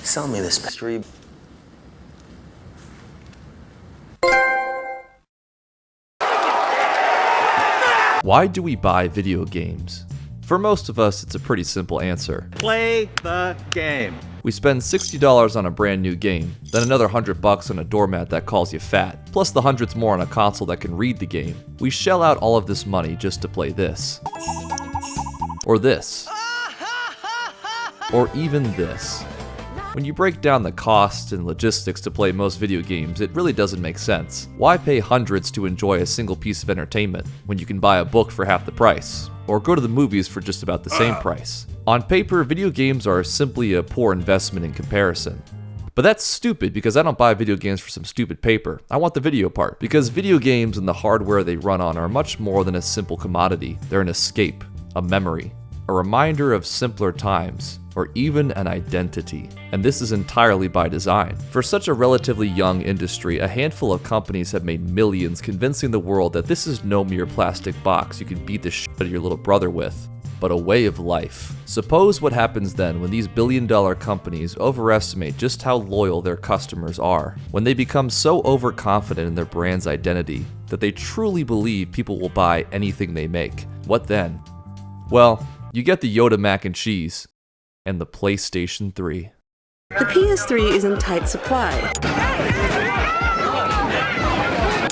Sell me this mystery. Why do we buy video games? For most of us, it's a pretty simple answer. Play the game. We spend $60 on a brand new game, then another $100 on a doormat that calls you fat, plus the hundreds more on a console that can read the game. We shell out all of this money just to play this. Or this. Or even this. When you break down the cost and logistics to play most video games, it really doesn't make sense. Why pay hundreds to enjoy a single piece of entertainment when you can buy a book for half the price, or go to the movies for just about the same price? On paper, video games are simply a poor investment in comparison. But that's stupid because I don't buy video games for some stupid paper. I want the video part, because video games and the hardware they run on are much more than a simple commodity. They're an escape, a memory, a reminder of simpler times, or even an identity. And this is entirely by design. For such a relatively young industry, a handful of companies have made millions convincing the world that this is no mere plastic box you can beat the shit out of your little brother with, but a way of life. Suppose what happens then when these billion-dollar companies overestimate just how loyal their customers are, when they become so overconfident in their brand's identity that they truly believe people will buy anything they make. What then? Well, you get the Yoda mac and cheese and the PlayStation 3. The PS3 is in tight supply.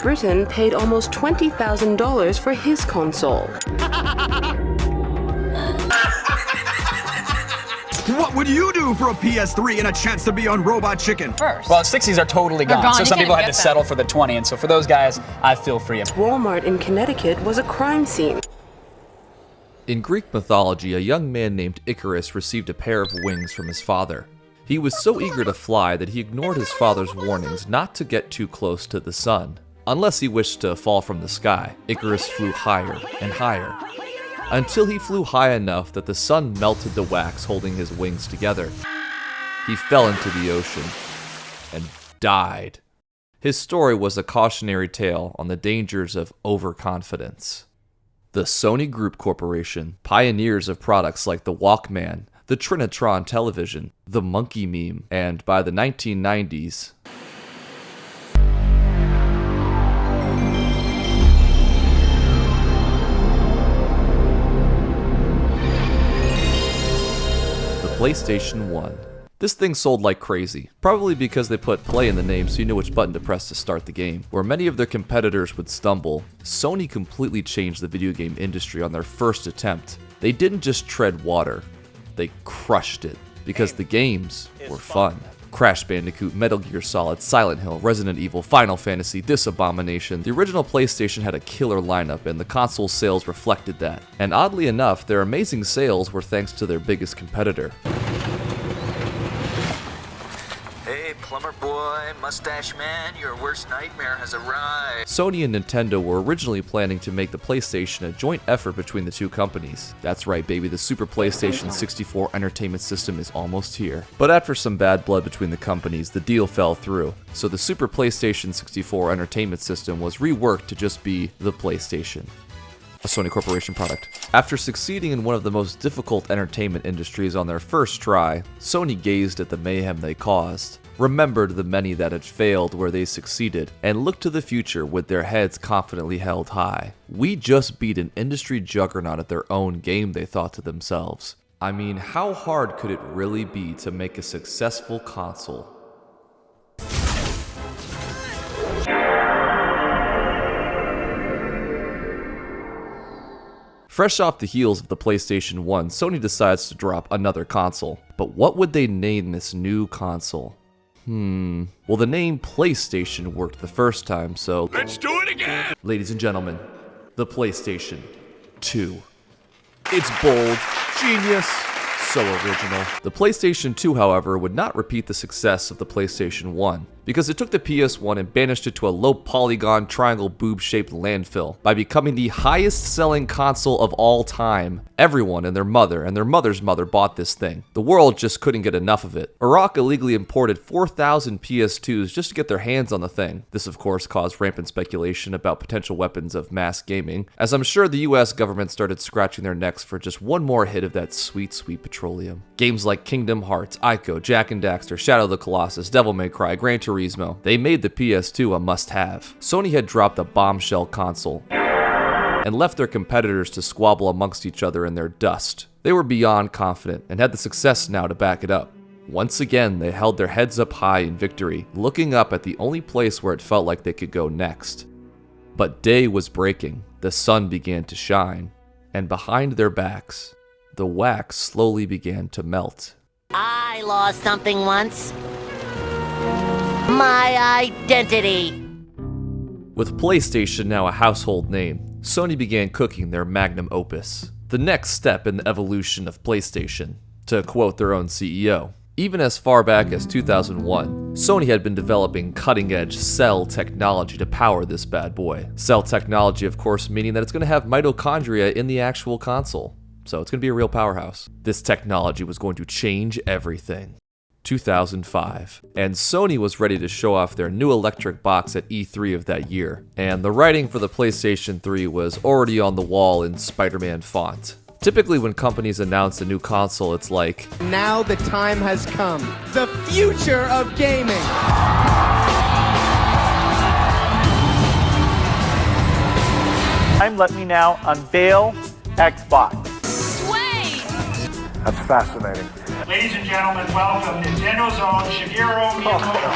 Britain paid almost $20,000 for his console. What would you do for a PS3 and a chance to be on Robot Chicken? First. Well, 60s are totally gone, so some people had to settle for the 20, and so for those guys, I feel for you. Walmart in Connecticut was a crime scene. In Greek mythology, a young man named Icarus received a pair of wings from his father. He was so eager to fly that he ignored his father's warnings not to get too close to the sun, unless he wished to fall from the sky. Icarus flew higher and higher, until he flew high enough that the sun melted the wax holding his wings together. He fell into the ocean and died. His story was a cautionary tale on the dangers of overconfidence. The Sony Group Corporation, pioneers of products like the Walkman, the Trinitron television, the Monkey Meme, and by the 1990s, the PlayStation 1. This thing sold like crazy, probably because they put play in the name so you knew which button to press to start the game. Where many of their competitors would stumble, Sony completely changed the video game industry on their first attempt. They didn't just tread water, they crushed it, because the games were fun. Crash Bandicoot, Metal Gear Solid, Silent Hill, Resident Evil, Final Fantasy, this abomination. The original PlayStation had a killer lineup, and the console sales reflected that. And oddly enough, their amazing sales were thanks to their biggest competitor. Hey, plumber boy, mustache man, your worst nightmare has arrived. Sony and Nintendo were originally planning to make the PlayStation a joint effort between the two companies. That's right, baby, the Super PlayStation 64 entertainment system is almost here. But after some bad blood between the companies, the deal fell through. So the Super PlayStation 64 entertainment system was reworked to just be the PlayStation, a Sony Corporation product. After succeeding in one of the most difficult entertainment industries on their first try, Sony gazed at the mayhem they caused, remembered the many that had failed where they succeeded, and looked to the future with their heads confidently held high. We just beat an industry juggernaut at their own game, they thought to themselves. I mean, how hard could it really be to make a successful console? Fresh off the heels of the PlayStation 1, Sony decides to drop another console. But what would they name this new console? Well, the name PlayStation worked the first time, so Let's do it again! ladies and gentlemen, the PlayStation 2. It's bold, genius, so original. The PlayStation 2, however, would not repeat the success of the PlayStation 1. because it took the PS1 and banished it to a low polygon triangle boob-shaped landfill by becoming the highest selling console of all time. Everyone and their mother's mother bought this thing. The world just couldn't get enough of it. Iraq illegally imported 4,000 PS2s just to get their hands on the thing. This of course caused rampant speculation about potential weapons of mass gaming, as I'm sure the US government started scratching their necks for just one more hit of that sweet, sweet petroleum. Games like Kingdom Hearts, Ico, Jak and Daxter, Shadow of the Colossus, Devil May Cry, Gran Turismo, they made the PS2 a must-have. Sony had dropped a bombshell console and left their competitors to squabble amongst each other in their dust. They were beyond confident and had the success now to back it up. Once again, they held their heads up high in victory, looking up at the only place where it felt like they could go next. But day was breaking, the sun began to shine, and behind their backs, the wax slowly began to melt. I lost something once. My identity. With PlayStation now a household name, Sony began cooking their magnum opus, the next step in the evolution of PlayStation, to quote their own CEO. Even as far back as 2001, Sony had been developing cutting-edge cell technology to power this bad boy. Cell technology, of course, meaning that it's going to have mitochondria in the actual console, so it's going to be a real powerhouse. This technology was going to change everything. 2005, and Sony was ready to show off their new electric box at E3 of that year, and the writing for the PlayStation 3 was already on the wall in Spider-Man font. Typically when companies announce a new console, it's like, now the time has come. The future of gaming. Let me now unveil Xbox. Sweet! That's fascinating. Ladies and gentlemen, welcome Nintendo's own Shigeru Miyamoto.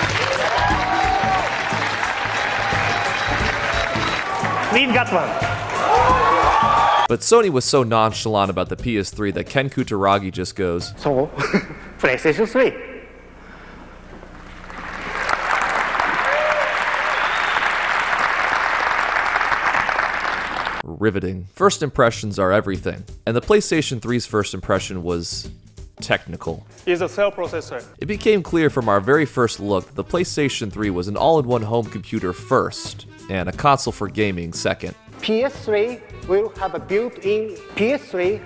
Lead got one. But Sony was so nonchalant about the PS3 that Ken Kutaragi just goes, So, PlayStation 3. riveting. First impressions are everything, and the PlayStation 3's first impression was technical. Is a cell processor. It became clear from our very first look that the PlayStation 3 was an all-in-one home computer first, and a console for gaming second. PS3 will have a built-in PS3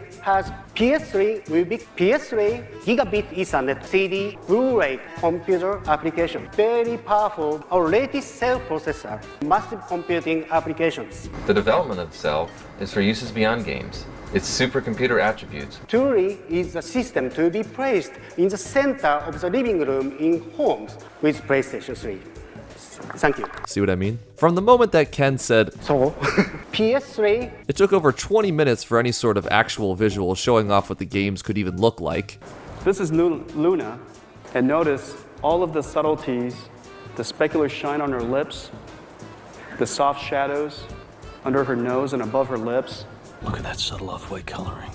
will be PS3 Gigabit Ethernet CD Blu-ray computer application. Very powerful, our latest cell processor, massive computing applications. The development of the cell is for uses beyond games. Its supercomputer attributes. Truly is a system to be placed in the center of the living room in homes with PlayStation 3. Thank you. See what I mean? From the moment that Ken said, so, PS3, it took over 20 minutes for any sort of actual visual showing off what the games could even look like. This is Luna, and notice all of the subtleties, the specular shine on her lips, the soft shadows under her nose and above her lips. Look at that subtle off-white coloring.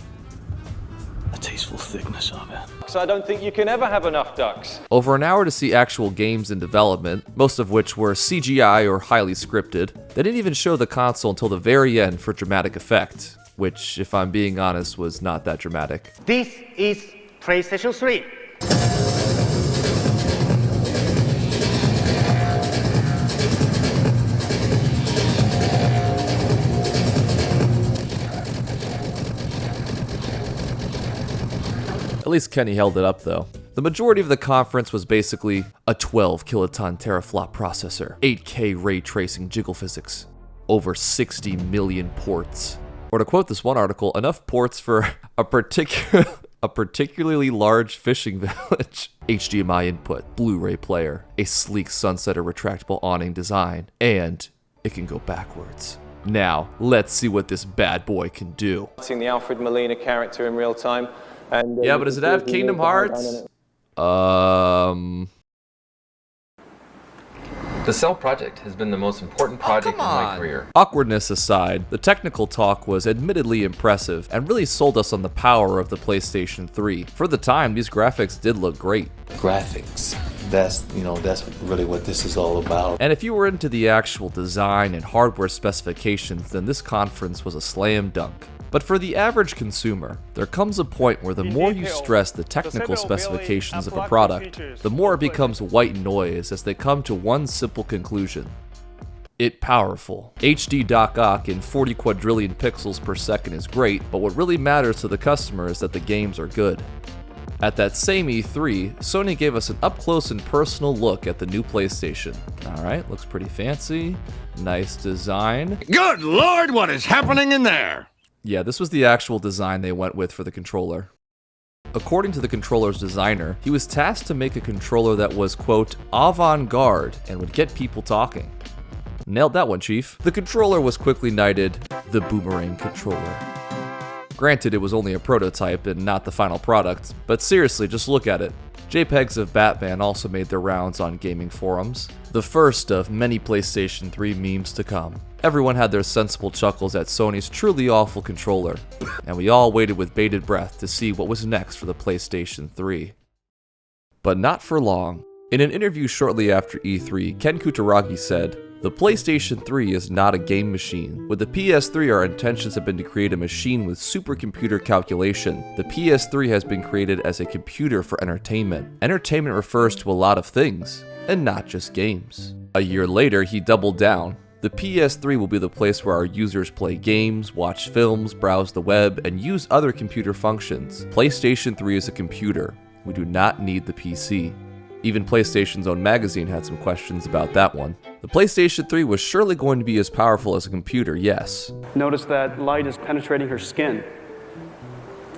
The tasteful thickness of it. So I don't think you can ever have enough ducks. Over an hour to see actual games in development, most of which were CGI or highly scripted. They didn't even show the console until the very end for dramatic effect, which, if I'm being honest, was not that dramatic. This is PlayStation 3. At least Kenny held it up though. The majority of the conference was basically a 12 kiloton teraflop processor, 8K ray tracing jiggle physics, over 60 million ports. Or to quote this one article, enough ports for a particularly large fishing village. HDMI input, Blu-ray player, a sleek sunsetter retractable awning design, and it can go backwards. Now, let's see what this bad boy can do. Seeing the Alfred Molina character in real time. And, yeah, but does it have Kingdom Hearts? The Cell project has been the most important project in my career. Awkwardness aside, the technical talk was admittedly impressive and really sold us on the power of the PlayStation 3. For the time, these graphics did look great. Graphics. That's really what this is all about. And if you were into the actual design and hardware specifications, then this conference was a slam dunk. But for the average consumer, there comes a point where the more you stress the technical specifications of a product, the more it becomes white noise as they come to one simple conclusion. It powerful. HD dock in 40 quadrillion pixels per second is great, but what really matters to the customer is that the games are good. At that same E3, Sony gave us an up-close and personal look at the new PlayStation. Alright, looks pretty fancy, nice design. Good lord, what is happening in there? Yeah, this was the actual design they went with for the controller. According to the controller's designer, he was tasked to make a controller that was, quote, avant-garde and would get people talking. Nailed that one, Chief. The controller was quickly knighted the Boomerang controller. Granted, it was only a prototype and not the final product, but seriously, just look at it. JPEGs of Batman also made their rounds on gaming forums. The first of many PlayStation 3 memes to come. Everyone had their sensible chuckles at Sony's truly awful controller, and we all waited with bated breath to see what was next for the PlayStation 3. But not for long. In an interview shortly after E3, Ken Kutaragi said, "The PlayStation 3 is not a game machine. With the PS3, our intentions have been to create a machine with supercomputer calculation. The PS3 has been created as a computer for entertainment. Entertainment refers to a lot of things, and not just games." A year later, he doubled down. The PS3 will be the place where our users play games, watch films, browse the web, and use other computer functions. PlayStation 3 is a computer. We do not need the PC. Even PlayStation's own magazine had some questions about that one. The PlayStation 3 was surely going to be as powerful as a computer, yes. Notice that light is penetrating her skin.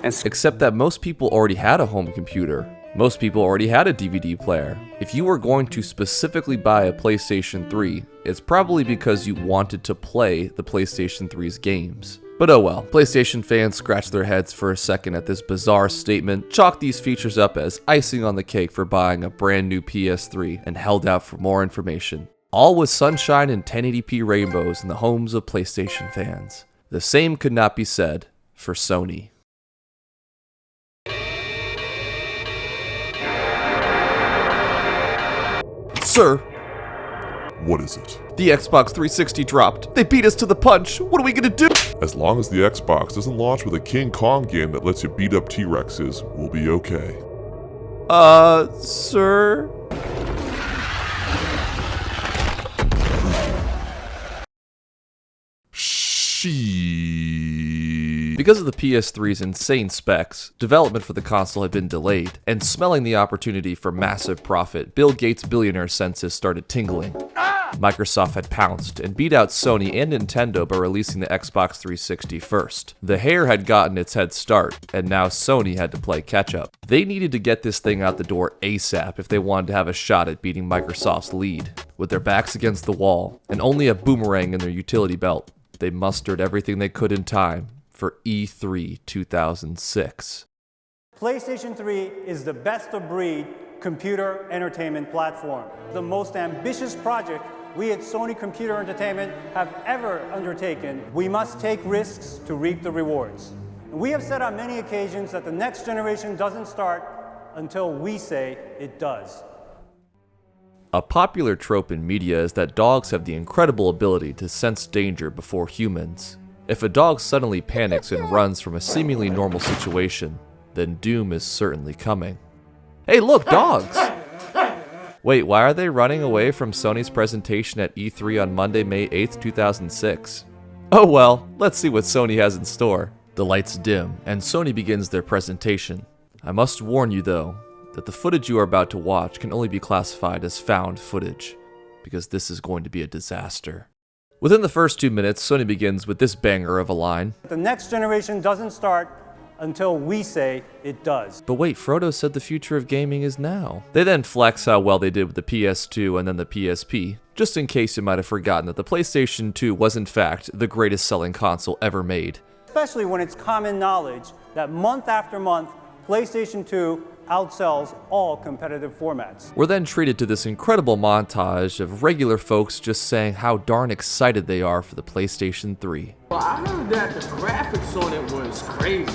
Except that most people already had a home computer. Most people already had a DVD player. If you were going to specifically buy a PlayStation 3, it's probably because you wanted to play the PlayStation 3's games. But oh well, PlayStation fans scratched their heads for a second at this bizarre statement, chalked these features up as icing on the cake for buying a brand new PS3, and held out for more information. All was sunshine and 1080p rainbows in the homes of PlayStation fans. The same could not be said for Sony. Sir! What is it? The Xbox 360 dropped. They beat us to the punch. What are we gonna do? As long as the Xbox doesn't launch with a King Kong game that lets you beat up T-Rexes, we'll be okay. Sir? Because of the PS3's insane specs, development for the console had been delayed, and smelling the opportunity for massive profit, Bill Gates' billionaire senses started tingling. Microsoft had pounced and beat out Sony and Nintendo by releasing the Xbox 360 first. The hair had gotten its head start, and now Sony had to play catch-up. They needed to get this thing out the door ASAP if they wanted to have a shot at beating Microsoft's lead. With their backs against the wall, and only a boomerang in their utility belt, they mustered everything they could in time for E3 2006. PlayStation 3 is the best-of-breed computer entertainment platform. The most ambitious project we at Sony Computer Entertainment have ever undertaken. We must take risks to reap the rewards. We have said on many occasions that the next generation doesn't start until we say it does. A popular trope in media is that dogs have the incredible ability to sense danger before humans. If a dog suddenly panics and runs from a seemingly normal situation, then doom is certainly coming. Hey look, dogs! Wait, why are they running away from Sony's presentation at E3 on Monday, May 8th, 2006? Oh well, let's see what Sony has in store. The lights dim, and Sony begins their presentation. I must warn you though, that the footage you are about to watch can only be classified as found footage, because this is going to be a disaster. Within the first 2 minutes, Sony begins with this banger of a line. The next generation doesn't start until we say it does. But wait, Frodo said the future of gaming is now. They then flex how well they did with the PS2 and then the PSP, just in case you might have forgotten that the PlayStation 2 was in fact the greatest selling console ever made. Especially when it's common knowledge that month after month, PlayStation 2 outsells all competitive formats. We're then treated to this incredible montage of regular folks just saying how darn excited they are for the PlayStation 3. Well, I heard that the graphics on it was crazy.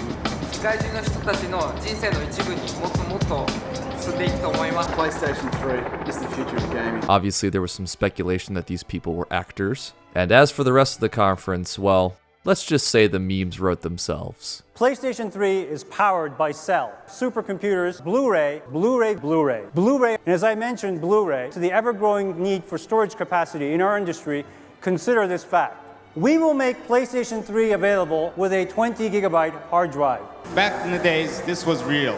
PlayStation 3 is the future of gaming. Obviously, there was some speculation that these people were actors. And as for the rest of the conference, well, Let's just say the memes wrote themselves. PlayStation 3 is powered by Cell, supercomputers, Blu-ray, Blu-ray, Blu-ray, Blu-ray, and as I mentioned, Blu-ray, to the ever-growing need for storage capacity in our industry, consider this fact. We will make PlayStation 3 available with a 20 gigabyte hard drive. Back in the days, this was real.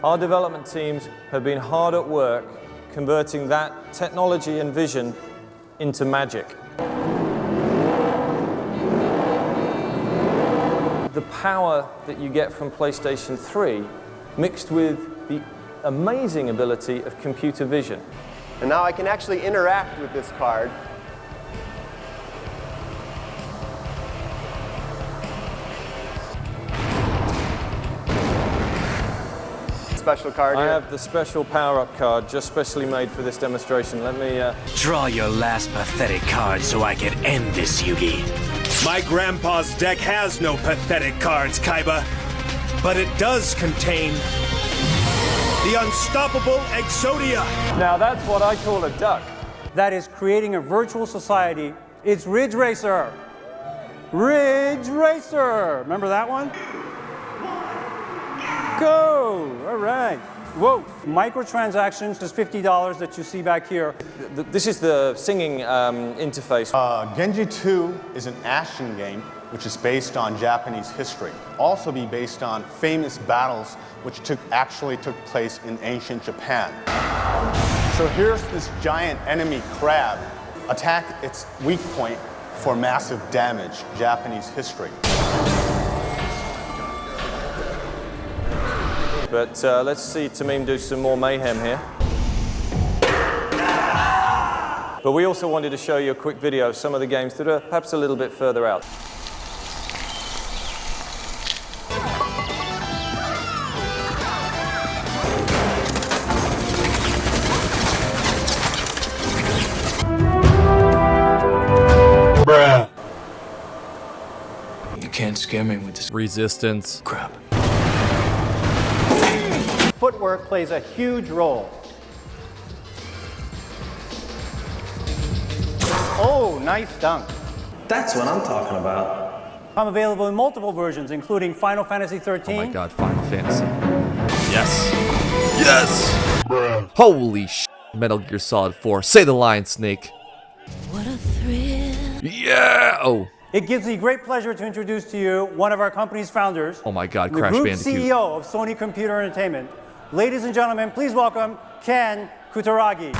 Our development teams have been hard at work converting that technology and vision into magic. The power that you get from PlayStation 3 mixed with the amazing ability of computer vision. And now I can actually interact with this card. Special card here. I have the special power-up card just specially made for this demonstration. Let me Draw your last pathetic card so I can end this, Yugi. My grandpa's deck has no pathetic cards, Kaiba, but it does contain the unstoppable Exodia. Now that's what I call a duck. That is creating a virtual society. It's Ridge Racer. Ridge Racer. Remember that one? Go! All right. Whoa. Microtransactions is $50 that you see back here. This is the singing interface. Genji 2 is an action game which is based on Japanese history. Also be based on famous battles which actually took place in ancient Japan. So here's this giant enemy crab. Attack its weak point for massive damage. Japanese history. But let's see Tamim do some more mayhem here. But we also wanted to show you a quick video of some of the games that are perhaps a little bit further out. Bruh. You can't scare me with this Resistance. crap. Footwork plays a huge role. Oh, nice dunk. That's what I'm talking about. I'm available in multiple versions, including Final Fantasy 13. Oh my god, Final Fantasy. Yes. Yes! Bruh. Holy sh! Metal Gear Solid 4. Say the line, Snake. What a thrill. Yeah! Oh. It gives me great pleasure to introduce to you one of our company's founders. Oh my god, the Crash group Bandicoot. CEO of Sony Computer Entertainment. Ladies and gentlemen, please welcome Ken Kutaragi.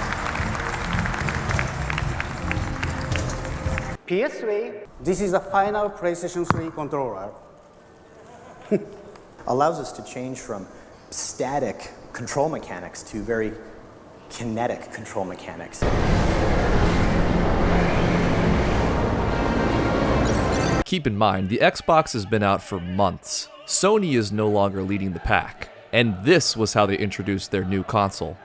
PS3. This is the final PlayStation 3 controller. Allows us to change from static control mechanics to very kinetic control mechanics. Keep in mind, the Xbox has been out for months. Sony is no longer leading the pack. And this was how they introduced their new console.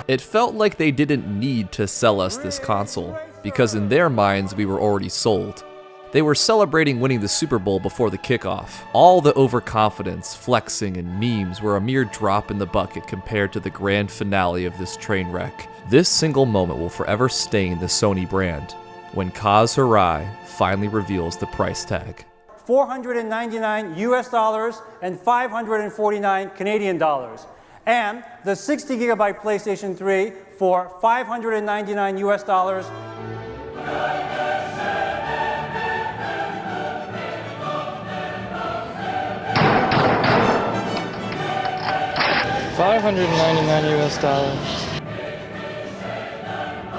It felt like they didn't need to sell us this console, because in their minds we were already sold. They were celebrating winning the Super Bowl before the kickoff. All the overconfidence, flexing, and memes were a mere drop in the bucket compared to the grand finale of this train wreck. This single moment will forever stain the Sony brand, when Kaz Hirai finally reveals the price tag. $499 US and 549 Canadian dollars. And the 60 gigabyte PlayStation 3 for $599 US. $599 US.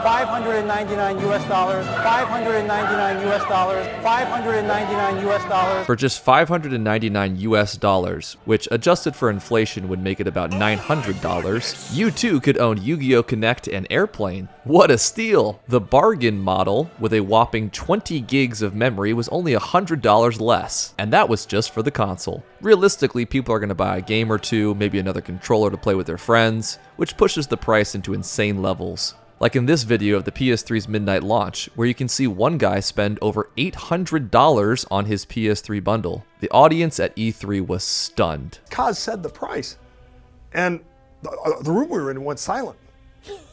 $599 US, $599 US, $599 US. For just $599 US, which adjusted for inflation would make it about $900, you too could own Yu-Gi-Oh! Connect and Airplane. What a steal! The bargain model, with a whopping 20 gigs of memory, was only $100 less, and that was just for the console. Realistically, people are going to buy a game or two, maybe another controller to play with their friends, which pushes the price into insane levels. Like in this video of the PS3's midnight launch, where you can see one guy spend over $800 on his PS3 bundle. The audience at E3 was stunned. Kaz said the price, And the room we were in went silent.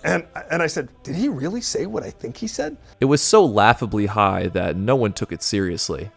And I said, did he really say what I think he said? It was so laughably high that no one took it seriously.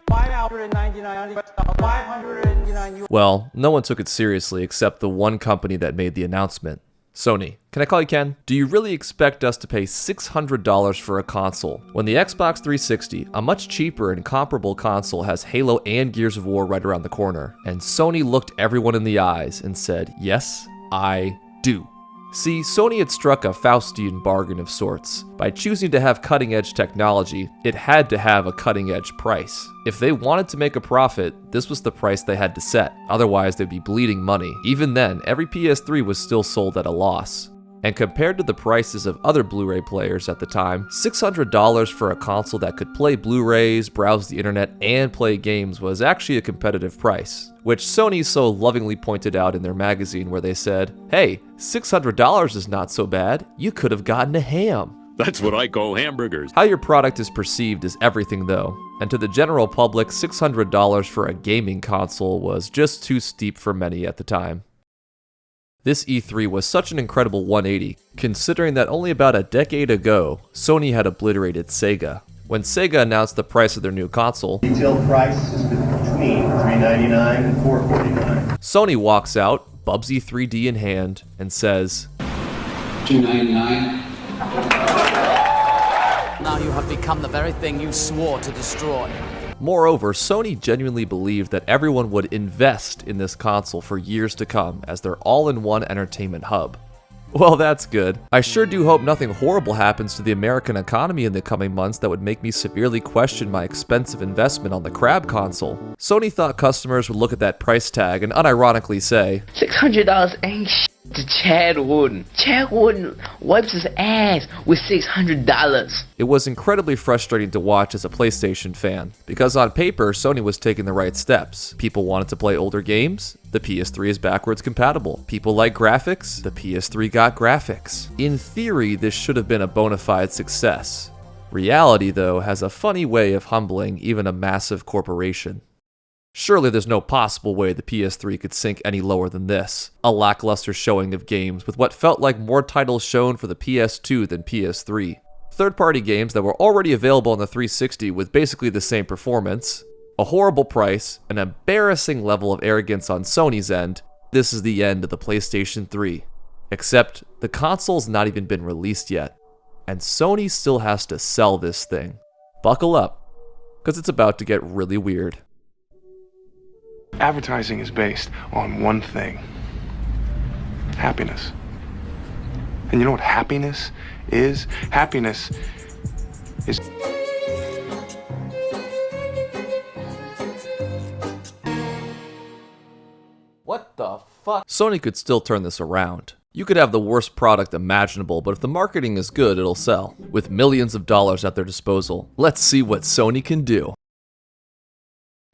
Well, no one took it seriously except the one company that made the announcement. Sony. Can I call you Ken? Do you really expect us to pay $600 for a console when the Xbox 360, a much cheaper and comparable console, has Halo and Gears of War right around the corner? And Sony looked everyone in the eyes and said, yes, I do. See, Sony had struck a Faustian bargain of sorts. By choosing to have cutting-edge technology, it had to have a cutting-edge price. If they wanted to make a profit, this was the price they had to set. Otherwise, they'd be bleeding money. Even then, every PS3 was still sold at a loss. And compared to the prices of other Blu-ray players at the time, $600 for a console that could play Blu-rays, browse the internet, and play games was actually a competitive price, which Sony so lovingly pointed out in their magazine where they said, hey, $600 is not so bad, you could have gotten a ham. That's what I call hamburgers. How your product is perceived is everything though, and to the general public, $600 for a gaming console was just too steep for many at the time. This E3 was such an incredible 180, considering that only about a decade ago, Sony had obliterated Sega. When Sega announced the price of their new console, retail price is between $399 and $449. Sony walks out, Bubsy 3D in hand, and says, $299. Now you have become the very thing you swore to destroy. Moreover, Sony genuinely believed that everyone would invest in this console for years to come as their all-in-one entertainment hub. Well, that's good. I sure do hope nothing horrible happens to the American economy in the coming months that would make me severely question my expensive investment on the crab console. Sony thought customers would look at that price tag and unironically say, $600 ain't shit to Chad Wooden. Chad Wooden wipes his ass with $600. It was incredibly frustrating to watch as a PlayStation fan, because on paper, Sony was taking the right steps. People wanted to play older games, the PS3 is backwards compatible. People like graphics, the PS3 got graphics. In theory, this should have been a bona fide success. Reality, though, has a funny way of humbling even a massive corporation. Surely there's no possible way the PS3 could sink any lower than this. A lackluster showing of games with what felt like more titles shown for the PS2 than PS3. Third-party games that were already available on the 360 with basically the same performance. A horrible price, an embarrassing level of arrogance on Sony's end. This is the end of the PlayStation 3. Except the console's not even been released yet. And Sony still has to sell this thing. Buckle up, because it's about to get really weird. Advertising is based on one thing: happiness. And you know what happiness is? Happiness is... What the fuck? Sony could still turn this around. You could have the worst product imaginable, but if the marketing is good, it'll sell. With millions of dollars at their disposal, let's see what Sony can do.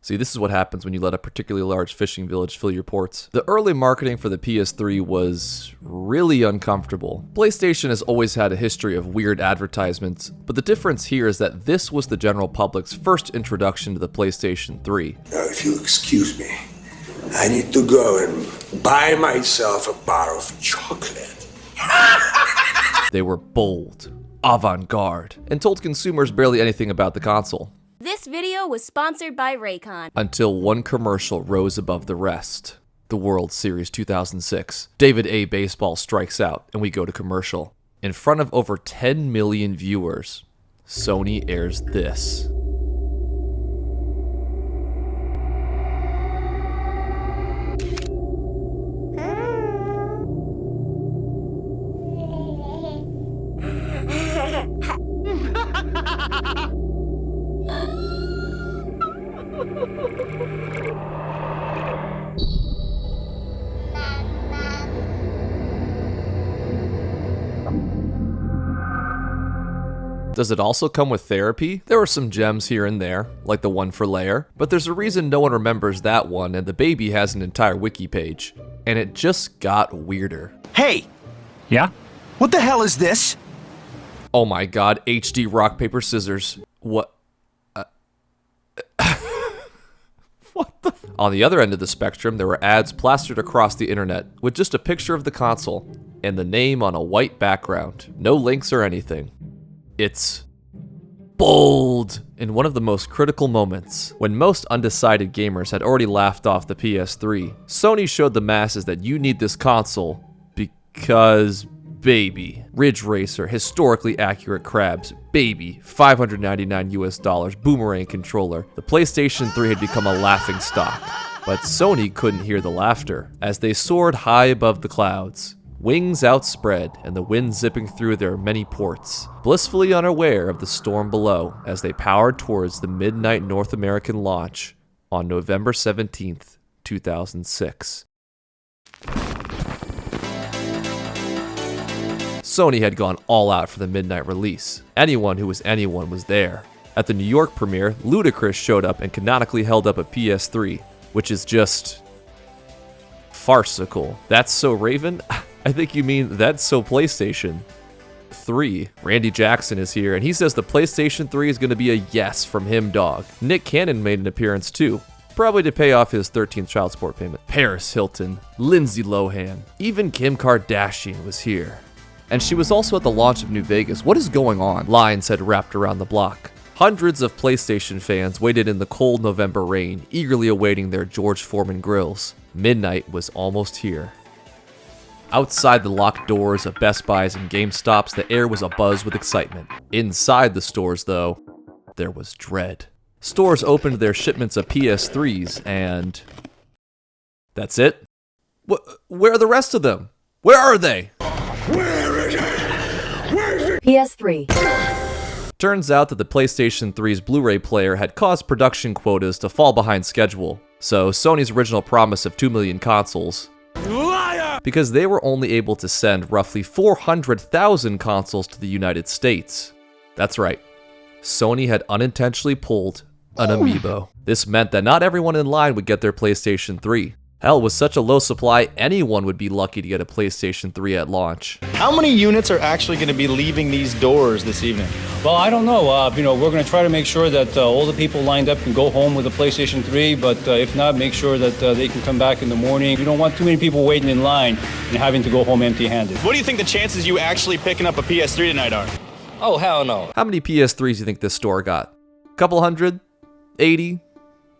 See, this is what happens when you let a particularly large fishing village fill your ports. The early marketing for the PS3 was really uncomfortable. PlayStation has always had a history of weird advertisements, but the difference here is that this was the general public's first introduction to the PlayStation 3. Now, if you'll excuse me, I need to go and buy myself a bar of chocolate. They were bold, avant-garde, and told consumers barely anything about the console. This video was sponsored by Raycon. Until one commercial rose above the rest. The World Series 2006. David A. Baseball strikes out, and we go to commercial. In front of over 10 million viewers, Sony airs this. Does it also come with therapy? There were some gems here and there, like the one for Lair, but there's a reason no one remembers that one, and the baby has an entire wiki page. And it just got weirder. Hey! Yeah? What the hell is this? Oh my god, HD rock, paper, scissors. What? On the other end of the spectrum, there were ads plastered across the internet with just a picture of the console and the name on a white background. No links or anything. It's bold! In one of the most critical moments, when most undecided gamers had already laughed off the PS3, Sony showed the masses that you need this console because baby. Ridge Racer, historically accurate crabs, baby, $599 US, boomerang controller. The PlayStation 3 had become a laughing stock, but Sony couldn't hear the laughter as they soared high above the clouds. Wings outspread and the wind zipping through their many ports, blissfully unaware of the storm below as they powered towards the midnight North American launch on November 17th, 2006. Sony had gone all out for the midnight release. Anyone who was anyone was there. At the New York premiere, Ludacris showed up and canonically held up a PS3, which is just farcical. That's so Raven? I think you mean that's so PlayStation 3. Randy Jackson is here, and he says the PlayStation 3 is going to be a yes from him, dog. Nick Cannon made an appearance too, probably to pay off his 13th child support payment. Paris Hilton, Lindsay Lohan, even Kim Kardashian was here. And she was also at the launch of New Vegas. What is going on? Lines had wrapped around the block. Hundreds of PlayStation fans waited in the cold November rain, eagerly awaiting their George Foreman grills. Midnight was almost here. Outside the locked doors of Best Buys and GameStops, the air was abuzz with excitement. Inside the stores, though, there was dread. Stores opened their shipments of PS3s, and that's it? Where are the rest of them? Where are they? PS3. Turns out that the PlayStation 3's Blu-ray player had caused production quotas to fall behind schedule, so Sony's original promise of 2 million consoles, because they were only able to send roughly 400,000 consoles to the United States. That's right, Sony had unintentionally pulled an amiibo. This meant that not everyone in line would get their PlayStation 3. Hell, with such a low supply, anyone would be lucky to get a PlayStation 3 at launch. How many units are actually going to be leaving these doors this evening? Well, I don't know. We're going to try to make sure that all the people lined up can go home with a PlayStation 3, but if not, make sure that they can come back in the morning. We don't want too many people waiting in line and having to go home empty-handed. What do you think the chances you actually picking up a PS3 tonight are? Oh, hell no. How many PS3s do you think this store got? Couple hundred? 80?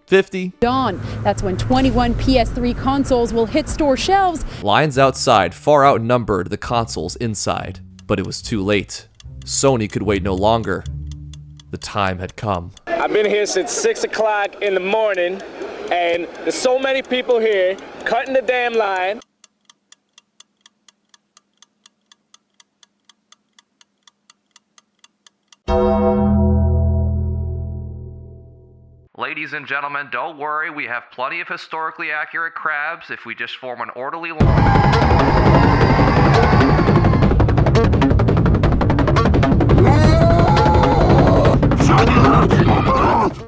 50? Dawn. That's when 21 PS3 consoles will hit store shelves. Lines outside far outnumbered the consoles inside, but it was too late. Sony could wait no longer. The time had come. I've been here since 6 o'clock in the morning, and there's so many people here cutting the damn line. Ladies and gentlemen, don't worry, we have plenty of historically accurate crabs if we just form an orderly line.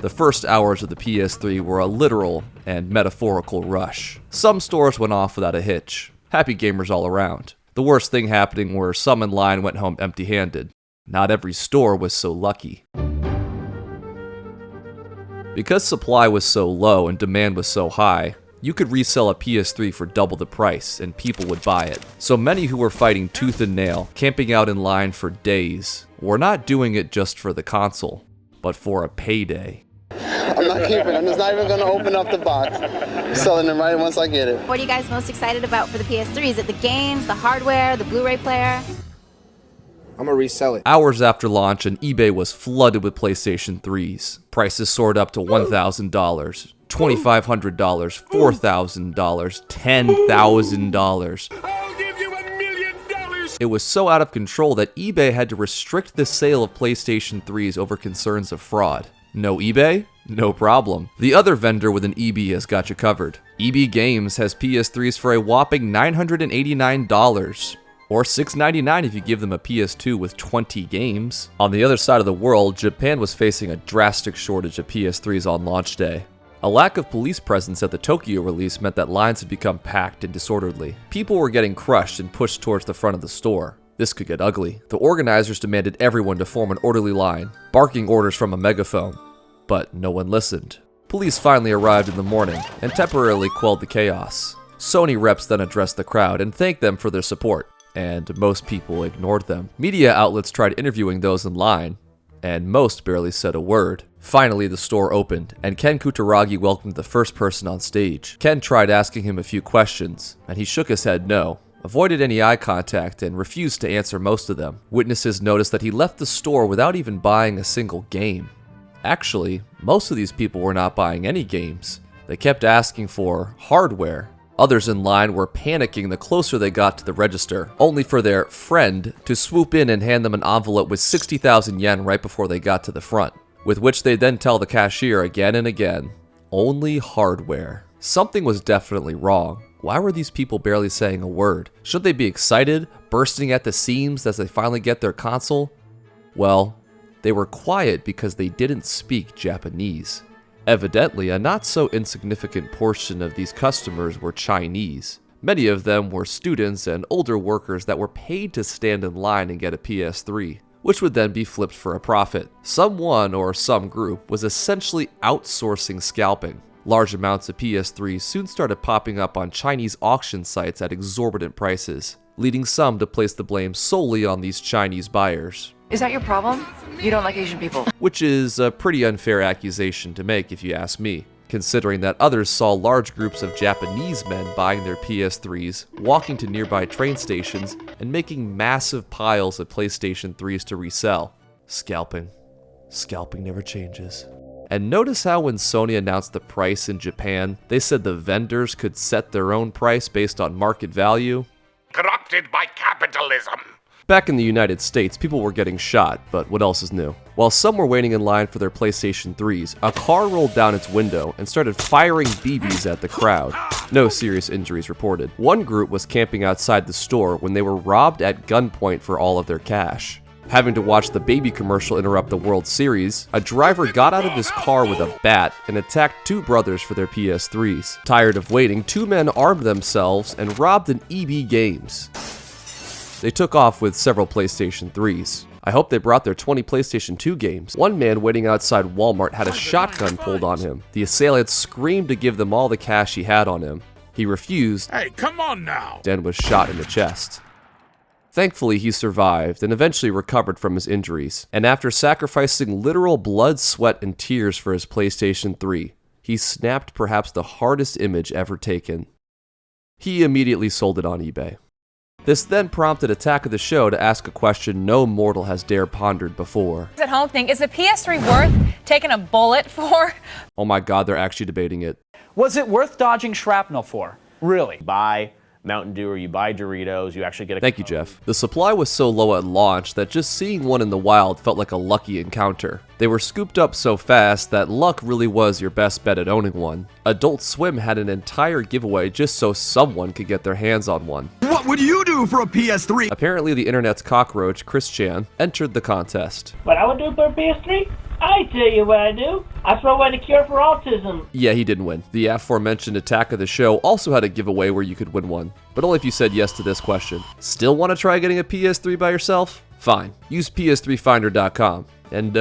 The first hours of the PS3 were a literal and metaphorical rush. Some stores went off without a hitch. Happy gamers all around. The worst thing happening were some in line went home empty-handed. Not every store was so lucky. Because supply was so low and demand was so high, you could resell a PS3 for double the price and people would buy it. So many who were fighting tooth and nail, camping out in line for days, were not doing it just for the console, but for a payday. I'm not keeping it. I'm just not even going to open up the box. I'm selling them right once I get it. What are you guys most excited about for the PS3? Is it the games, the hardware, the Blu-ray player? I'm gonna resell it. Hours after launch, and eBay was flooded with PlayStation 3s. Prices soared up to $1,000, $2,500, $4,000, $10,000. I'll give you $1 million. It was so out of control that eBay had to restrict the sale of PlayStation 3s over concerns of fraud. No eBay? No problem. The other vendor with an EB has got you covered. EB Games has PS3s for a whopping $989. Or $699 if you give them a PS2 with 20 games. On the other side of the world, Japan was facing a drastic shortage of PS3s on launch day. A lack of police presence at the Tokyo release meant that lines had become packed and disorderly. People were getting crushed and pushed towards the front of the store. This could get ugly. The organizers demanded everyone to form an orderly line, barking orders from a megaphone. But no one listened. Police finally arrived in the morning and temporarily quelled the chaos. Sony reps then addressed the crowd and thanked them for their support, and most people ignored them. Media outlets tried interviewing those in line, and most barely said a word. Finally, the store opened, and Ken Kutaragi welcomed the first person on stage. Ken tried asking him a few questions, and he shook his head no, avoided any eye contact, and refused to answer most of them. Witnesses noticed that he left the store without even buying a single game. Actually, most of these people were not buying any games. They kept asking for hardware. Others in line were panicking the closer they got to the register, only for their friend to swoop in and hand them an envelope with 60,000 yen right before they got to the front, with which they then tell the cashier again and again, only hardware. Something was definitely wrong. Why were these people barely saying a word? Should they be excited, bursting at the seams as they finally get their console? Well, they were quiet because they didn't speak Japanese. Evidently, a not so insignificant portion of these customers were Chinese. Many of them were students and older workers that were paid to stand in line and get a PS3, which would then be flipped for a profit. Someone or some group was essentially outsourcing scalping. Large amounts of PS3s soon started popping up on Chinese auction sites at exorbitant prices, leading some to place the blame solely on these Chinese buyers. Is that your problem? You don't like Asian people? Which is a pretty unfair accusation to make if you ask me, considering that others saw large groups of Japanese men buying their PS3s, walking to nearby train stations, and making massive piles of PlayStation 3s to resell. Scalping. Scalping never changes. And notice how when Sony announced the price in Japan, they said the vendors could set their own price based on market value? Corrupted by capitalism. Back in the United States, people were getting shot, but what else is new? While some were waiting in line for their PlayStation 3s, a car rolled down its window and started firing BBs at the crowd. No serious injuries reported. One group was camping outside the store when they were robbed at gunpoint for all of their cash. Having to watch the baby commercial interrupt the World Series, a driver got out of his car with a bat and attacked two brothers for their PS3s. Tired of waiting, two men armed themselves and robbed an EB Games. They took off with several PlayStation 3s. I hope they brought their 20 PlayStation 2 games. One man waiting outside Walmart had a shotgun pulled on him. The assailant screamed to give them all the cash he had on him. He refused. Hey, come on now! Then was shot in the chest. Thankfully, he survived and eventually recovered from his injuries. And after sacrificing literal blood, sweat, and tears for his PlayStation 3, he snapped perhaps the hardest image ever taken. He immediately sold it on eBay. This then prompted Attack of the Show to ask a question no mortal has dared pondered before. At home thing, is the PS3 worth taking a bullet for? Oh my god, they're actually debating it. Was it worth dodging shrapnel for? Really? Buy Mountain Dew or you buy Doritos, you actually get a... Thank you, Jeff. The supply was so low at launch that just seeing one in the wild felt like a lucky encounter. They were scooped up so fast that luck really was your best bet at owning one. Adult Swim had an entire giveaway just so someone could get their hands on one. What would you do for a PS3? Apparently the internet's cockroach, Chris Chan, entered the contest. What I would do for a PS3? I tell you what I do. I throw away the cure for autism. Yeah, he didn't win. The aforementioned Attack of the Show also had a giveaway where you could win one, but only if you said yes to this question. Still want to try getting a PS3 by yourself? Fine. Use ps3finder.com. And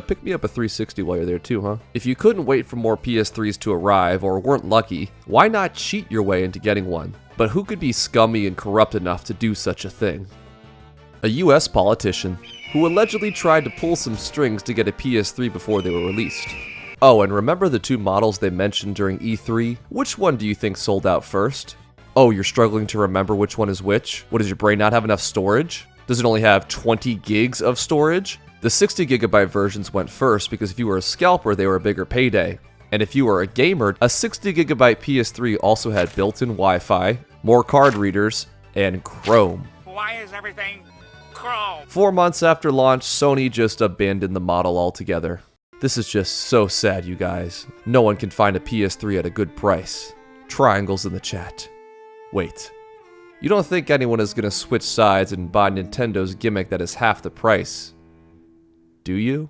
pick me up a 360 while you're there too, huh? If you couldn't wait for more PS3s to arrive or weren't lucky, why not cheat your way into getting one? But who could be scummy and corrupt enough to do such a thing? A US politician who allegedly tried to pull some strings to get a PS3 before they were released. Oh, and remember the two models they mentioned during E3? Which one do you think sold out first? Oh, you're struggling to remember which one is which? What, does your brain not have enough storage? Does it only have 20 gigs of storage? The 60 gigabyte versions went first because if you were a scalper, they were a bigger payday. And if you were a gamer, a 60 gigabyte PS3 also had built-in Wi-Fi, more card readers, and Chrome. Why is everything Chrome? 4 months after launch, Sony just abandoned the model altogether. This is just so sad, you guys. No one can find a PS3 at a good price. Triangles in the chat. Wait. You don't think anyone is gonna switch sides and buy Nintendo's gimmick that is half the price? Do you?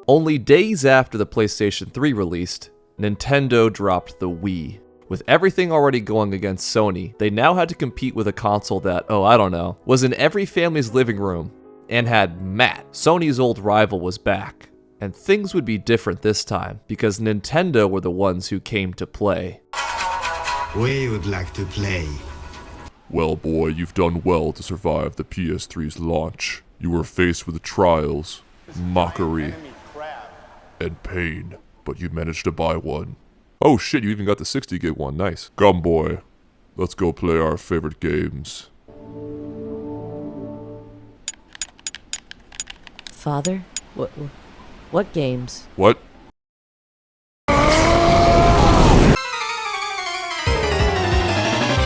Only days after the PlayStation 3 released, Nintendo dropped the Wii. With everything already going against Sony, they now had to compete with a console that, oh I don't know, was in every family's living room and had Matt. Sony's old rival was back. And things would be different this time, because Nintendo were the ones who came to play. We would like to play. Well, boy, you've done well to survive the PS3's launch. You were faced with trials, mockery, and pain, but you managed to buy one. Oh shit, you even got the 60 gig one, nice. Come, boy, let's go play our favorite games. Father? What games? What?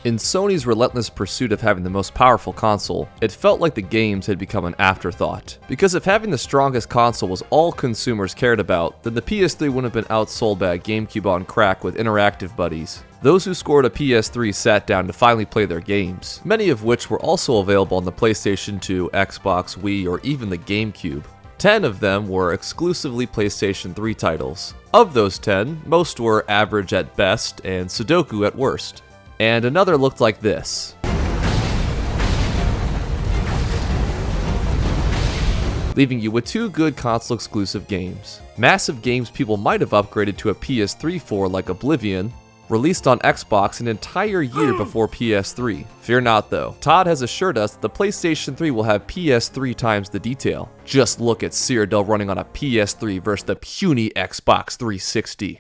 In Sony's relentless pursuit of having the most powerful console, it felt like the games had become an afterthought. Because if having the strongest console was all consumers cared about, then the PS3 wouldn't have been outsold by a GameCube on crack with interactive buddies. Those who scored a PS3 sat down to finally play their games, many of which were also available on the PlayStation 2, Xbox, Wii, or even the GameCube. 10 of them were exclusively PlayStation 3 titles. Of those 10, most were average at best and Sudoku at worst. And another looked like this. Leaving you with 2 good console-exclusive games. Massive games people might have upgraded to a PS3 for, like Oblivion, released on Xbox an entire year before PS3. Fear not though, Todd has assured us that the PlayStation 3 will have PS3 times the detail. Just look at Cyrodiil running on a PS3 versus the puny Xbox 360.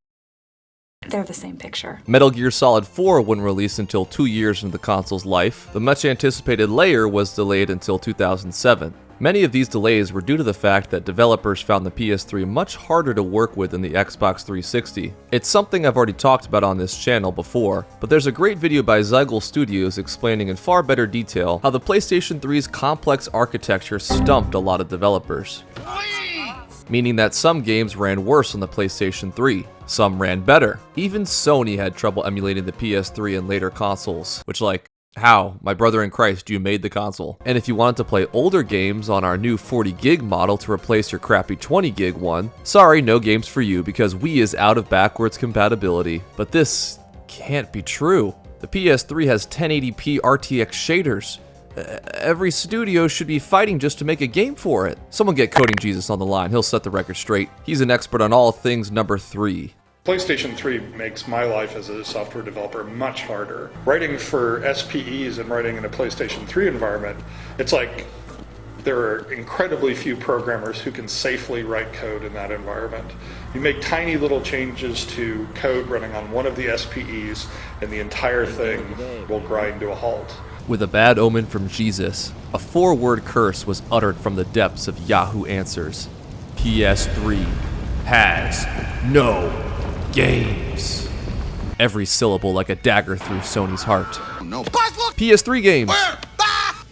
They're the same picture. Metal Gear Solid 4 wouldn't release until 2 years into the console's life. The much anticipated Layer was delayed until 2007. Many of these delays were due to the fact that developers found the PS3 much harder to work with than the Xbox 360. It's something I've already talked about on this channel before, but there's a great video by Zygle Studios explaining in far better detail how the PlayStation 3's complex architecture stumped a lot of developers. Meaning that some games ran worse on the PlayStation 3, some ran better. Even Sony had trouble emulating the PS3 in later consoles, which how? My brother in Christ, you made the console. And if you wanted to play older games on our new 40 gig model to replace your crappy 20 gig one, sorry, no games for you because Wii is out of backwards compatibility. But this can't be true. The PS3 has 1080p RTX shaders. Every studio should be fighting just to make a game for it. Someone get Coding Jesus on the line, he'll set the record straight. He's an expert on all things number 3. PlayStation 3 makes my life as a software developer much harder. Writing for SPEs and writing in a PlayStation 3 environment, it's like there are incredibly few programmers who can safely write code in that environment. You make tiny little changes to code running on one of the SPEs and the entire thing will grind to a halt. With a bad omen from Jesus, a 4-word curse was uttered from the depths of Yahoo Answers. PS3 has no games. Every syllable like a dagger through Sony's heart. No. PS3 games!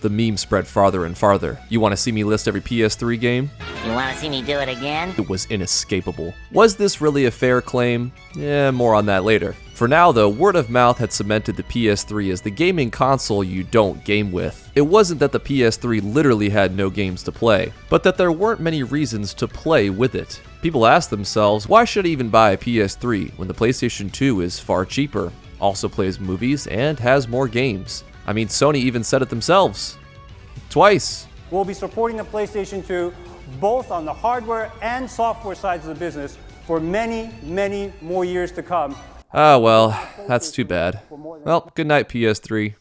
The meme spread farther and farther. You want to see me list every PS3 game? You want to see me do it again? It was inescapable. Was this really a fair claim? More on that later. For now though, word of mouth had cemented the PS3 as the gaming console you don't game with. It wasn't that the PS3 literally had no games to play, but that there weren't many reasons to play with it. People ask themselves, why should I even buy a PS3 when the PlayStation 2 is far cheaper, also plays movies, and has more games? I mean, Sony even said it themselves. Twice. We'll be supporting the PlayStation 2 both on the hardware and software sides of the business for many, many more years to come. Ah, well, that's too bad. Well, good night, PS3.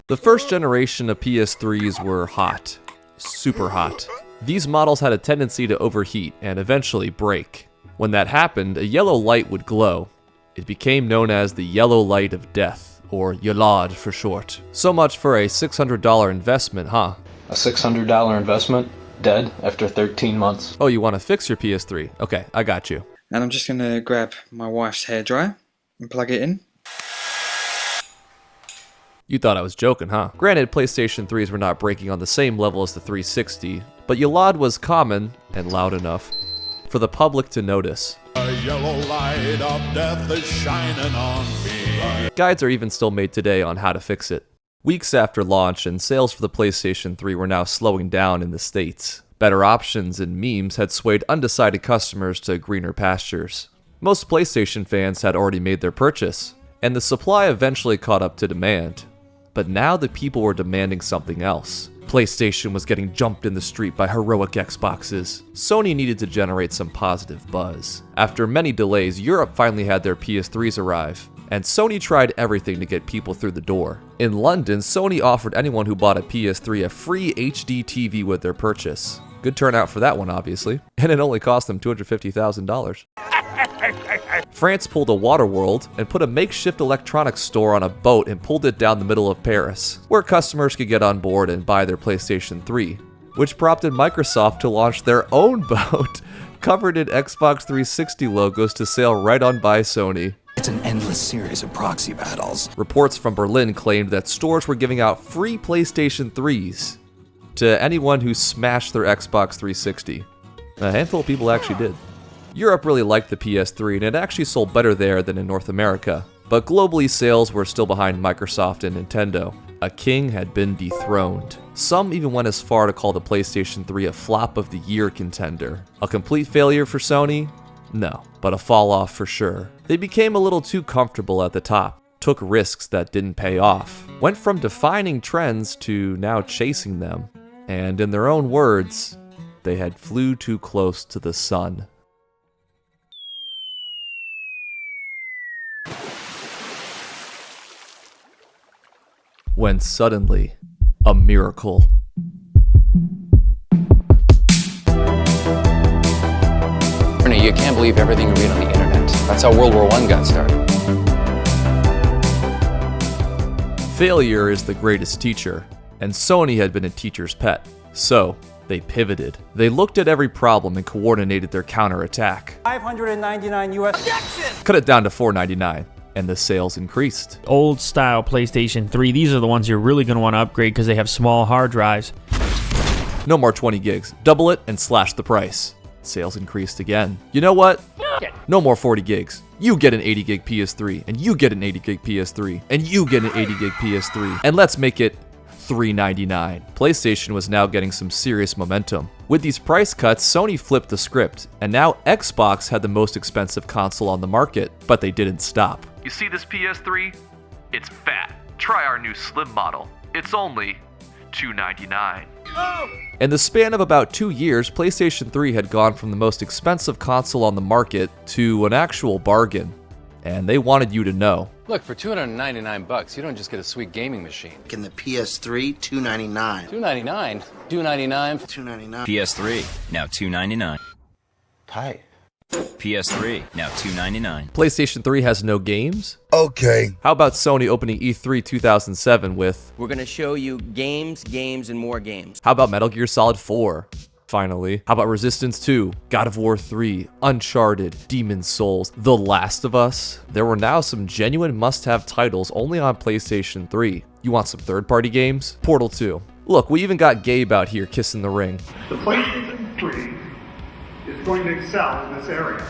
The first generation of PS3s were hot. Super hot. These models had a tendency to overheat and eventually break. When that happened, a yellow light would glow. It became known as the yellow light of death, or YLOD for short. So much for a $600 investment, huh? A $600 investment? Dead after 13 months. Oh, you want to fix your PS3? Okay, I got you. And I'm just going to grab my wife's hairdryer and plug it in. You thought I was joking, huh? Granted, PlayStation 3s were not breaking on the same level as the 360, but YLOD was common and loud enough for the public to notice. A yellow light of death is shining on me. Guides are even still made today on how to fix it. Weeks after launch, and sales for the PlayStation 3 were now slowing down in the States. Better options and memes had swayed undecided customers to greener pastures. Most PlayStation fans had already made their purchase, and the supply eventually caught up to demand. But now the people were demanding something else. PlayStation was getting jumped in the street by heroic Xboxes. Sony needed to generate some positive buzz. After many delays, Europe finally had their PS3s arrive, and Sony tried everything to get people through the door. In London, Sony offered anyone who bought a PS3 a free HD TV with their purchase. Good turnout for that one, obviously, and it only cost them $250,000. France pulled a Waterworld and put a makeshift electronics store on a boat and pulled it down the middle of Paris, where customers could get on board and buy their PlayStation 3, which prompted Microsoft to launch their own boat covered in Xbox 360 logos to sail right on by Sony. It's an endless series of proxy battles. Reports from Berlin claimed that stores were giving out free PlayStation 3s to anyone who smashed their Xbox 360. A handful of people actually did. Europe really liked the PS3 and it actually sold better there than in North America, but globally sales were still behind Microsoft and Nintendo. A king had been dethroned. Some even went as far to call the PlayStation 3 a flop of the year contender. A complete failure for Sony? No, but a fall off for sure. They became a little too comfortable at the top, took risks that didn't pay off, went from defining trends to now chasing them, and in their own words, they had flew too close to the sun. When suddenly, a miracle. You can't believe everything you read on the internet. That's how World War I got started. Failure is the greatest teacher, and Sony had been a teacher's pet. So, they pivoted. They looked at every problem and coordinated their counterattack. $599 US. Cut it down to $499. And the sales increased. Old style PlayStation 3, these are the ones you're really going to want to upgrade because they have small hard drives. No more 20 gigs. Double it and slash the price. Sales increased again. You know what? No more 40 gigs. You get an 80 gig PS3, and you get an 80 gig PS3, and you get an 80 gig PS3. And let's make it $399. PlayStation was now getting some serious momentum. With these price cuts, Sony flipped the script, and now Xbox had the most expensive console on the market, but they didn't stop. You see this PS3? It's fat. Try our new slim model. It's only $299. In the span of about 2 years, PlayStation 3 had gone from the most expensive console on the market to an actual bargain. And they wanted you to know. Look, for $299, you don't just get a sweet gaming machine. In the PS3, $299. $299? $299? $299. PS3, now $299. Hi. PS3, now $299. PlayStation 3 has no games? Okay. How about Sony opening E3 2007 with... We're gonna show you games, and more games. How about Metal Gear Solid 4? Finally. How about Resistance 2, God of War 3, Uncharted, Demon's Souls, The Last of Us? There were now some genuine must-have titles only on PlayStation 3. You want some third-party games? Portal 2. Look, we even got Gabe out here kissing the ring. The PlayStation 3 is going to excel in this area.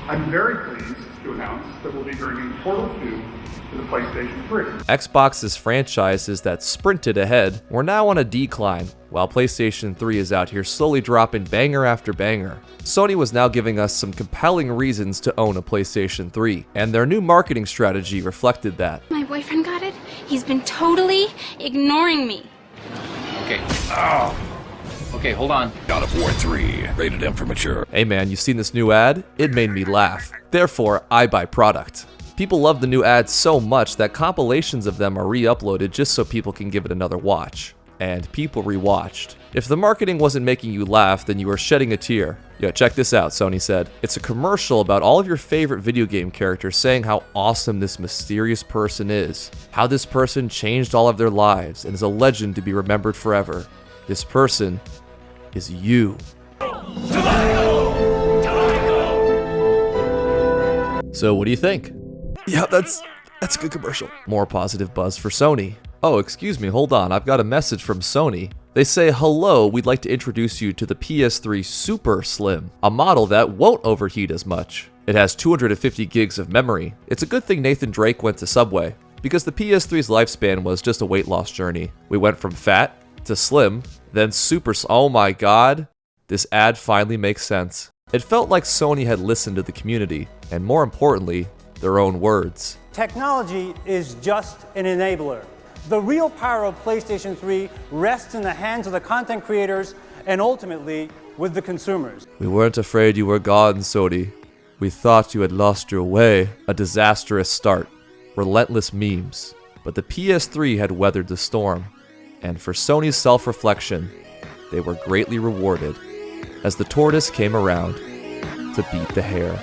I'm very pleased to announce that we'll be bringing Portal 2 to the PlayStation 3. Xbox's franchises that sprinted ahead were now on a decline, while PlayStation 3 is out here slowly dropping banger after banger. Sony was now giving us some compelling reasons to own a PlayStation 3, and their new marketing strategy reflected that. My boyfriend got it. He's been totally ignoring me. Okay. Oh. Okay, hold on. God of War 3, rated M for mature. Hey man, you seen this new ad? It made me laugh. Therefore, I buy product. People love the new ads so much that compilations of them are re-uploaded just so people can give it another watch. And people rewatched. If the marketing wasn't making you laugh, then you were shedding a tear. Yo, check this out, Sony said. It's a commercial about all of your favorite video game characters saying how awesome this mysterious person is. How this person changed all of their lives and is a legend to be remembered forever. This person is you. So what do you think? Yeah, that's a good commercial. More positive buzz for Sony. Oh, excuse me, hold on, I've got a message from Sony. They say, hello, we'd like to introduce you to the PS3 Super Slim, a model that won't overheat as much. It has 250 gigs of memory. It's a good thing Nathan Drake went to Subway, because the PS3's lifespan was just a weight loss journey. We went from fat to slim, then super. Oh my god, this ad finally makes sense. It felt like Sony had listened to the community, and more importantly, their own words. Technology is just an enabler. The real power of PlayStation 3 rests in the hands of the content creators and ultimately with the consumers. We weren't afraid you were gone, Sony. We thought you had lost your way. A disastrous start. Relentless memes. But the PS3 had weathered the storm. And for Sony's self-reflection, they were greatly rewarded as the tortoise came around to beat the hare.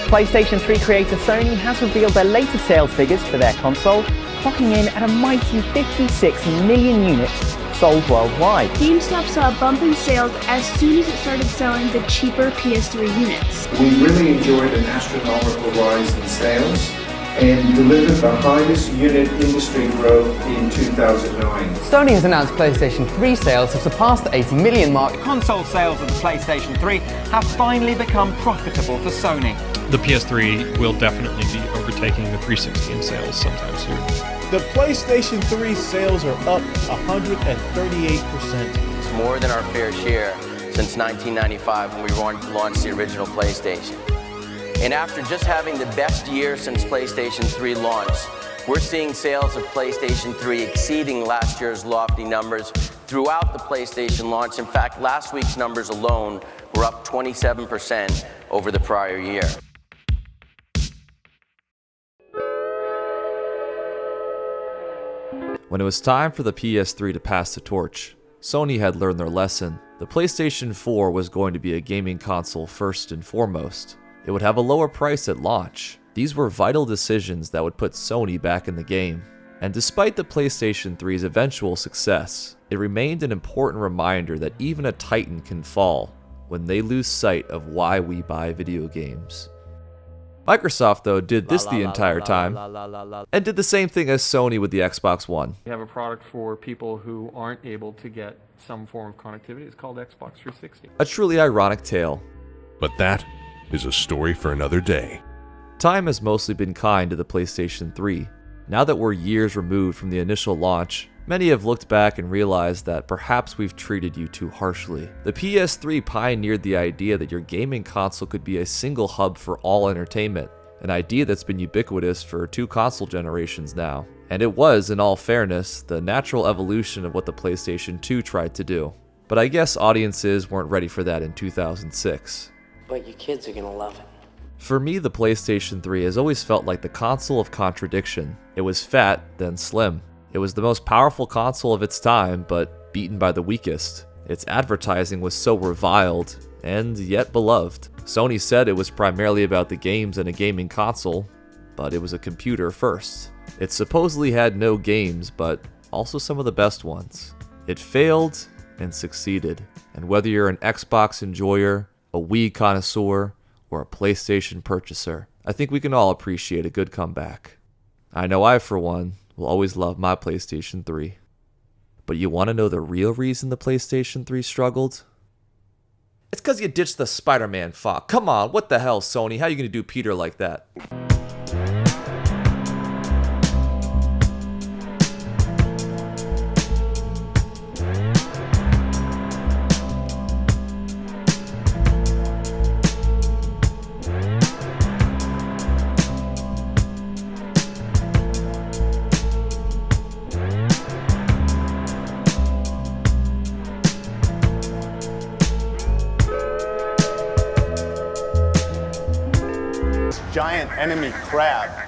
PlayStation 3 creator Sony has revealed their latest sales figures for their console, clocking in at a mighty 56 million units sold worldwide. GameStop saw a bump in sales as soon as it started selling the cheaper PS3 units. We really enjoyed an astronomical rise in sales and delivered the highest unit industry growth in 2009. Sony has announced PlayStation 3 sales have surpassed the 80 million mark. Console sales of the PlayStation 3 have finally become profitable for Sony. The PS3 will definitely be overtaking the 360 in sales sometime soon. The PlayStation 3 sales are up 138%. It's more than our fair share since 1995 when we launched the original PlayStation. And after just having the best year since PlayStation 3 launch, we're seeing sales of PlayStation 3 exceeding last year's lofty numbers throughout the PlayStation launch. In fact, last week's numbers alone were up 27% over the prior year. When it was time for the PS3 to pass the torch, Sony had learned their lesson. The PlayStation 4 was going to be a gaming console first and foremost. It would have a lower price at launch. These were vital decisions that would put Sony back in the game. And despite the PlayStation 3's eventual success, it remained an important reminder that even a titan can fall when they lose sight of why we buy video games. Microsoft, though, did this the entire time, and did the same thing as Sony with the Xbox One. We have a product for people who aren't able to get some form of connectivity. It's called Xbox 360. A truly ironic tale. But that is a story for another day. Time has mostly been kind to the PlayStation 3. Now that we're years removed from the initial launch, many have looked back and realized that perhaps we've treated you too harshly. The PS3 pioneered the idea that your gaming console could be a single hub for all entertainment, an idea that's been ubiquitous for 2 console generations now. And it was, in all fairness, the natural evolution of what the PlayStation 2 tried to do. But I guess audiences weren't ready for that in 2006. But you kids are gonna love it. For me, the PlayStation 3 has always felt like the console of contradiction. It was fat, then slim. It was the most powerful console of its time, but beaten by the weakest. Its advertising was so reviled, and yet beloved. Sony said it was primarily about the games and a gaming console, but it was a computer first. It supposedly had no games, but also some of the best ones. It failed and succeeded. And whether you're an Xbox enjoyer, a Wii connoisseur, or a PlayStation purchaser, I think we can all appreciate a good comeback. I know I, for one, will always love my PlayStation 3. But you want to know the real reason the PlayStation 3 struggled? It's because you ditched the Spider-Man font. Come on, what the hell, Sony? How are you going to do Peter like that? Giant enemy crab